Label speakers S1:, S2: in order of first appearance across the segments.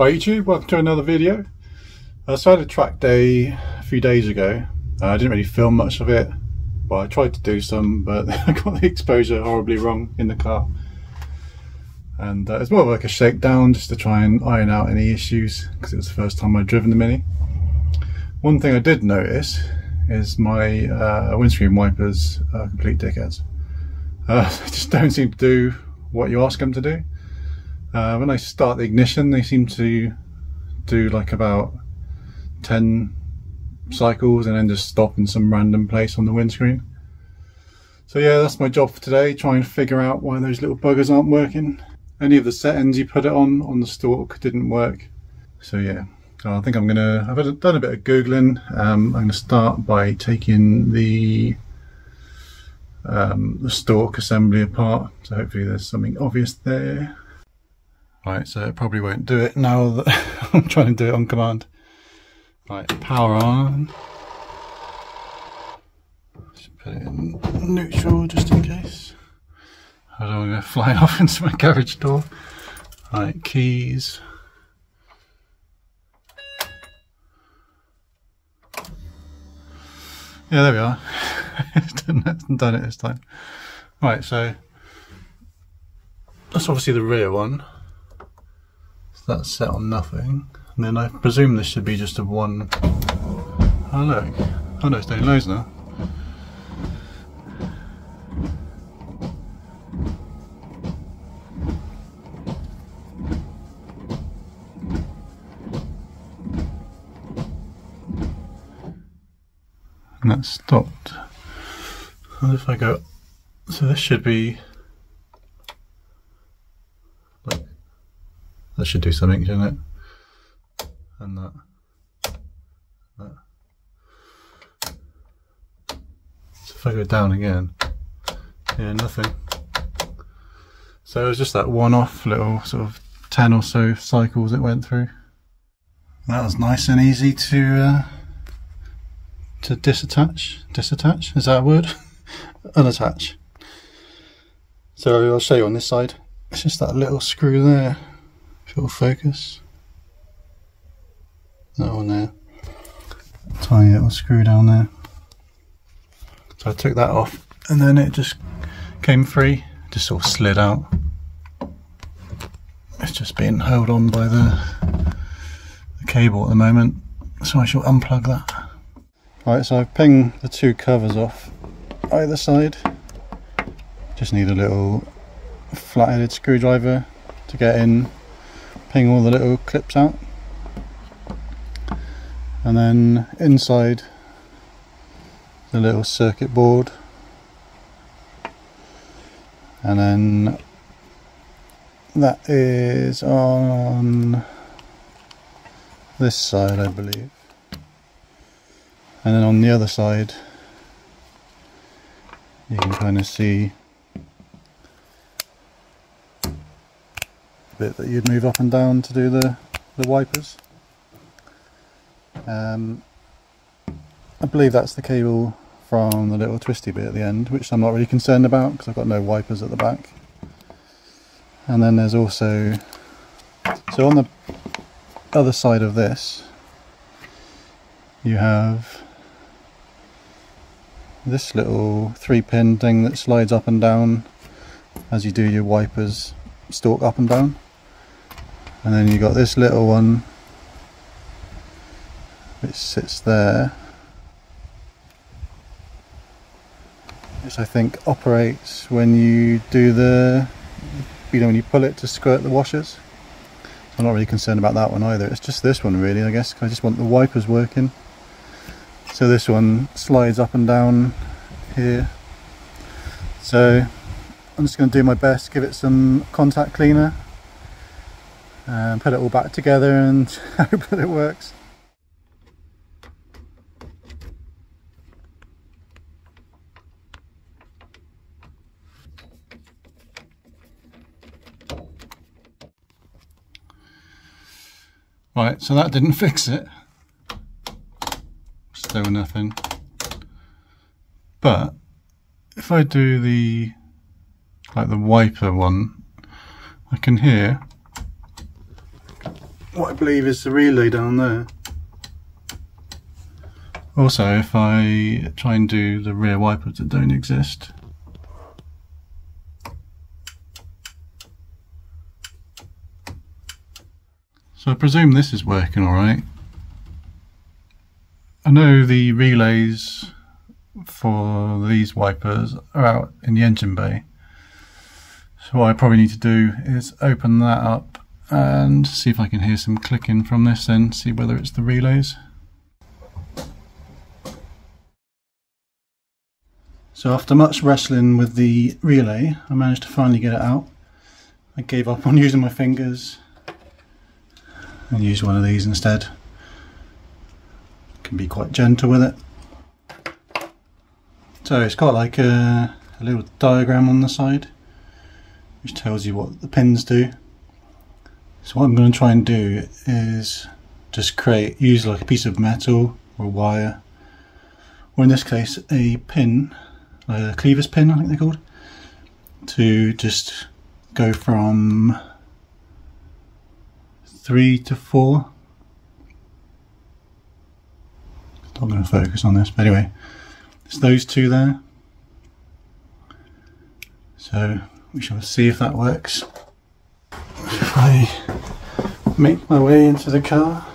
S1: Hi YouTube, welcome to another video. So I had a track day a few days ago. I didn't really film much of it. Well, I tried to do some, but I got the exposure horribly wrong in the car. And it's more like a shakedown just to try and iron out any issues, because it was the first time I'd driven the Mini. One thing I did notice is my windscreen wipers are complete dickheads. They just don't seem to do what you ask them to do. When I start the ignition, they seem to do like about 10 cycles and then just stop in some random place on the windscreen. So yeah, that's my job for today, try and figure out why those little buggers aren't working. Any of the settings you put it on the stalk didn't work. So yeah, I think I've done a bit of Googling. I'm going to start by taking the stalk assembly apart. So hopefully there's something obvious there. Right, so it probably won't do it now that I'm trying to do it on command. Right, power on. Just put it in neutral just in case. I don't want to fly off into my garage door. Right, keys. Yeah, there we are. done it this time. Right, so that's obviously the rear one. So that's set on nothing. And then I presume this should be just a one. Oh look. Oh no, it's doing loads now. And that's stopped. And if I go, so this should be, look, that should do something, shouldn't it? And that. So if I go down again, yeah, nothing. So it was just that one-off little sort of 10 or so cycles it went through. That was nice and easy to disattach, is that a word? Unattach. So I'll show you on this side. It's just that little screw there. If it'll focus. That one there. Tiny little screw down there. So I took that off and then it just came free. Just sort of slid out. It's just being held on by the cable at the moment. So I shall unplug that. Right, so I've pinged the two covers off either side. Just need a little flat-headed screwdriver to get in, ping all the little clips out. And then inside the little circuit board. And then that is on this side, I believe. And then on the other side, you can kind of see the bit that you'd move up and down to do the wipers. I believe that's the cable from the little twisty bit at the end, which I'm not really concerned about because I've got no wipers at the back. And then there's also, so on the other side of this, you have this little 3-pin thing that slides up and down as you do your wipers stalk up and down. And then you've got this little one which sits there, which I think operates when you do the, when you pull it to squirt the washers. So I'm not really concerned about that one either. It's just this one really, I guess. I just want the wipers working. So this one slides up and down here. So I'm just going to do my best, give it some contact cleaner and put it all back together and hope that it works. Right, so that didn't fix it. Still nothing. But if I do the wiper one, I can hear what I believe is the relay down there. Also, if I try and do the rear wipers that don't exist, so I presume this is working alright. I know the relays for these wipers are out in the engine bay, so what I probably need to do is open that up and see if I can hear some clicking from this, then see whether it's the relays. So after much wrestling with the relay, I managed to finally get it out. I gave up on using my fingers and used one of these instead. Can be quite gentle with it. So it's got like a little diagram on the side which tells you what the pins do. So what I'm going to try and do is just use like a piece of metal or wire, or in this case a pin, a cleaver's pin I think they're called, to just go from 3 to 4. I'm going to focus on this, but anyway, it's those two there. So we shall see if that works. If I make my way into the car.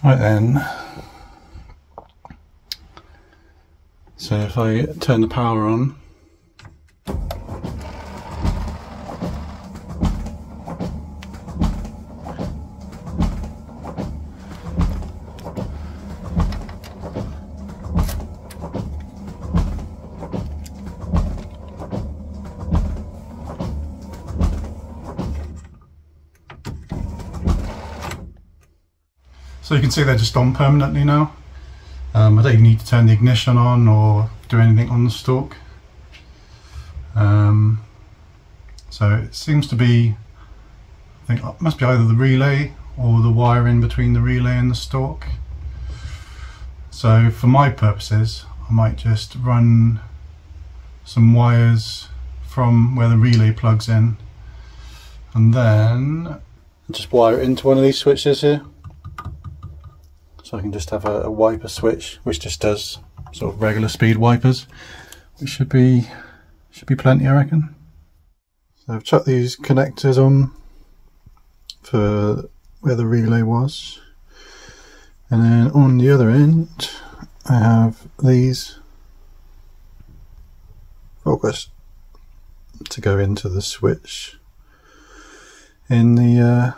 S1: Right then. So if I turn the power on, so you can see they're just on permanently now. I don't even need to turn the ignition on or do anything on the stalk. So it seems to be, I think it must be either the relay or the wire in between the relay and the stalk. So for my purposes, I might just run some wires from where the relay plugs in and then just wire it into one of these switches here. So I can just have a wiper switch which just does sort of regular speed wipers, which should be plenty, I reckon. So I've chucked these connectors on for where the relay was, and then on the other end I have these focus to go into the switch in the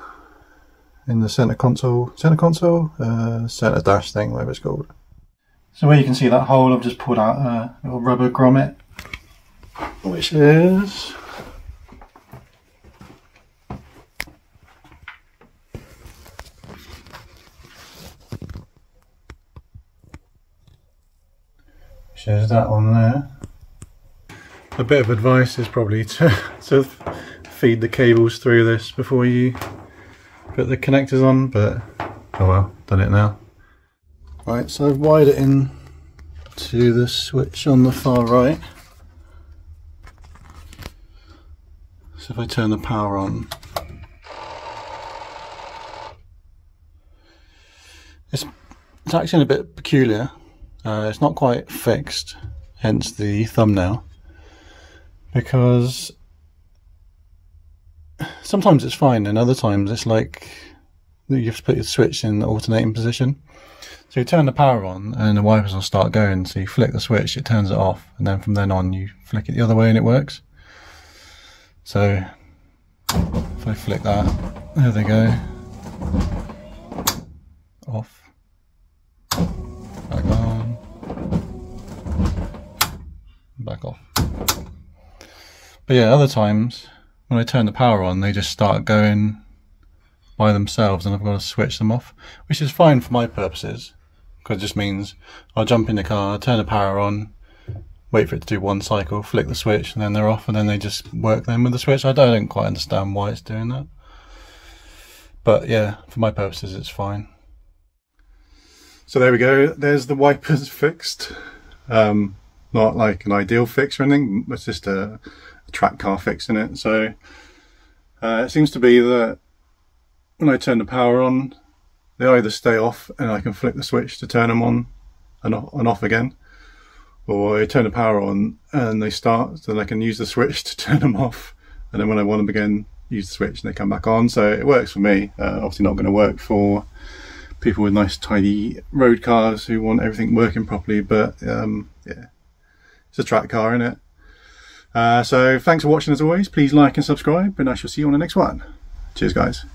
S1: center console, center dash thing, whatever it's called. So where you can see that hole, I've just pulled out a little rubber grommet, which is that one there. A bit of advice is probably to feed the cables through this before you put the connectors on, but oh well, done it now. Right, so I've wired it in to the switch on the far right. So if I turn the power on, it's actually a bit peculiar. It's not quite fixed, hence the thumbnail, because sometimes it's fine and other times it's like you have to put your switch in the alternating position. So you turn the power on and the wipers will start going, so you flick the switch, it turns it off, and then from then on you flick it the other way and it works. So if I flick that, there they go, off, back on, back off. But yeah, other times when I turn the power on, they just start going by themselves and I've got to switch them off, which is fine for my purposes, because it just means I'll jump in the car, turn the power on, wait for it to do one cycle, flick the switch, and then they're off, and then they just work then with the switch. I don't quite understand why it's doing that, but yeah, for my purposes it's fine. So there we go, there's the wipers fixed. Not like an ideal fix or anything, it's just a track car fixing it. So it seems to be that when I turn the power on, they either stay off and I can flick the switch to turn them on and off again, or I turn the power on and they start, so then I can use the switch to turn them off, and then when I want them again, use the switch and they come back on. So it works for me. Obviously not going to work for people with nice tidy road cars who want everything working properly, but yeah, it's a track car, isn't it? So thanks for watching as always. Please like and subscribe, and I shall see you on the next one. Cheers guys.